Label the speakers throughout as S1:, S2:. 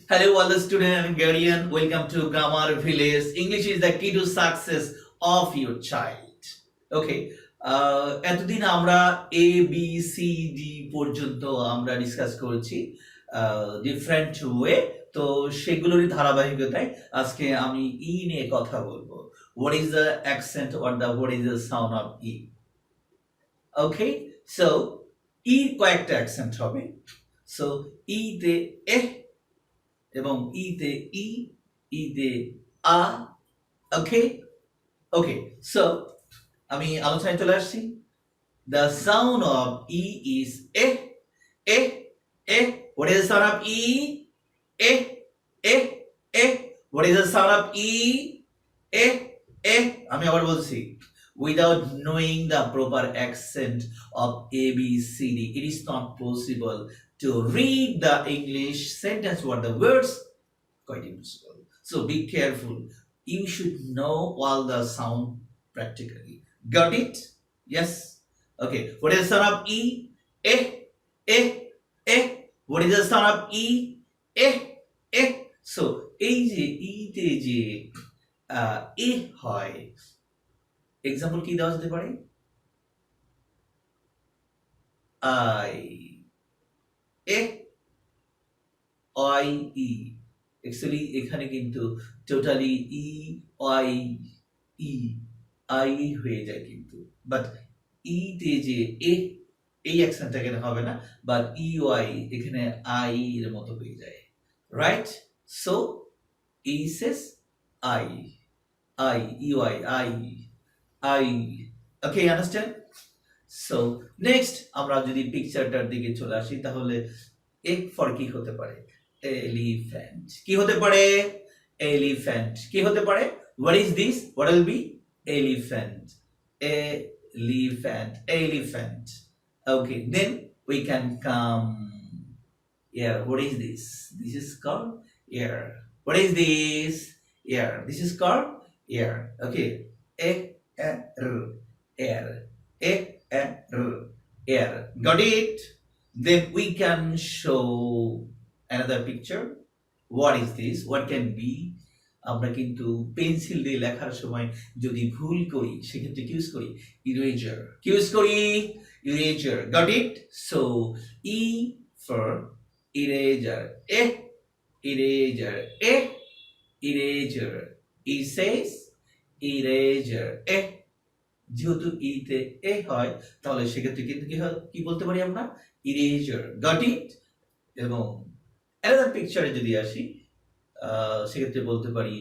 S1: Hello, all the student and guardian. Welcome to Grammar Village. English is the key to success of your child. Okay. এতদিন আমরা A B C D পর্যন্ত আমরা discuss করেছি different way, তো সেগুলোরই ধারাবাহিকতায় আজকে আমি ই নিয়ে কথা বলবো। What is the accent or the what is the sound of E? Okay, so E কয়েকটা অ্যাকসেন্ট হবে। সো ইতে এ এবং ইতে ই, ইতে আ। ওকে ওকে, সো আমি আলোচনায় চলে আসছি। The sound of E is eh, eh, eh. What is the sound of E? Eh, eh, eh. What is the sound of E? Eh, eh. আমি আবার বলছি, without knowing the proper accent of A, B, C, D, it is not possible to read the English sentence or the words. Quite impossible. So be careful. You should know all the sound practically. Got it? Yes. Okay. What is the sound of E? Eh, eh, eh. What is the sound of E? Eh, eh. So এই যে ইতে যে এ হয়, example কি দেওয়া যেতে পারে? I, A, I, E. Actually এখানে কিন্তু totally E, I, E, I হয়ে যায় কিন্তু, বাট ইতে যে এ, এই অ্যাকসেন্টটা এখানে হবে না, বাট ই ওয়াই এখানে আই এর মতো হয়ে যায়, right? So E says I, I, E Y, I, I. Okay, understand? So next আমরা যদি পিকচারটার দিকে চলে আসি, তাহলে এক ফর কি হতে পারে? এলিফ্যান্ট। কি হতে পারে? এলিফ্যান্ট। কি হতে পারে? What is this? What will be? Elephant, elephant, elephant. Okay, then we can come here. What is this? This is called here. What is this? Here. This is called here. Okay. R, air, air. Got it? Then we can show another picture. What is this? What can be? আমরা কিন্তু pencil দিয়ে লেখার সময় যদি ভুল করি, সেক্ষেত্রে কি ইউজ করি? ইরেজার। কি ইউজ করি? Eraser. Got it? So E for eraser, A, eraser, A, eraser. E says eraser, A. যেহেতু ইতে এ হয়, তাহলে সেক্ষেত্রে কিন্তু কি বলতে পারি আমরা? ইরেজার। গট ইট? এবং another পিকচারে যদি আসি, সেক্ষেত্রে বলতে পারি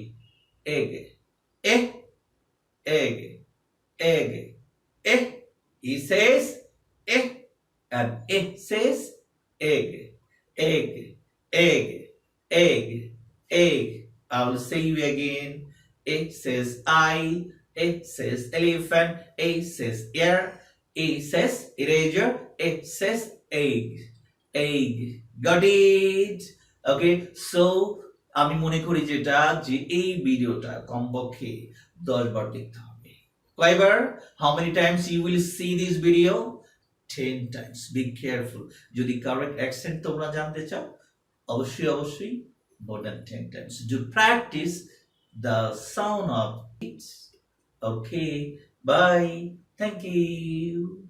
S1: egg, A, egg, egg, A. E Sage A and A Sage egg, egg, egg, egg, egg. I will say you again. A says I, A says elephant, A says air, A says eraser, A says egg, egg. Got it? Okay, so আমি মনে করি যেটা যে এই ভিডিওটা কমপক্ষে 10 বার দেখতে হবে। কয়বার? How many times you will see this video? 10 times. Be careful. যদি কারেক্ট অ্যাকসেন্ট তোমরা জানতে চাও, অবশ্যই more than 10 times. Do practice the sound of it. Okay, bye. Thank you.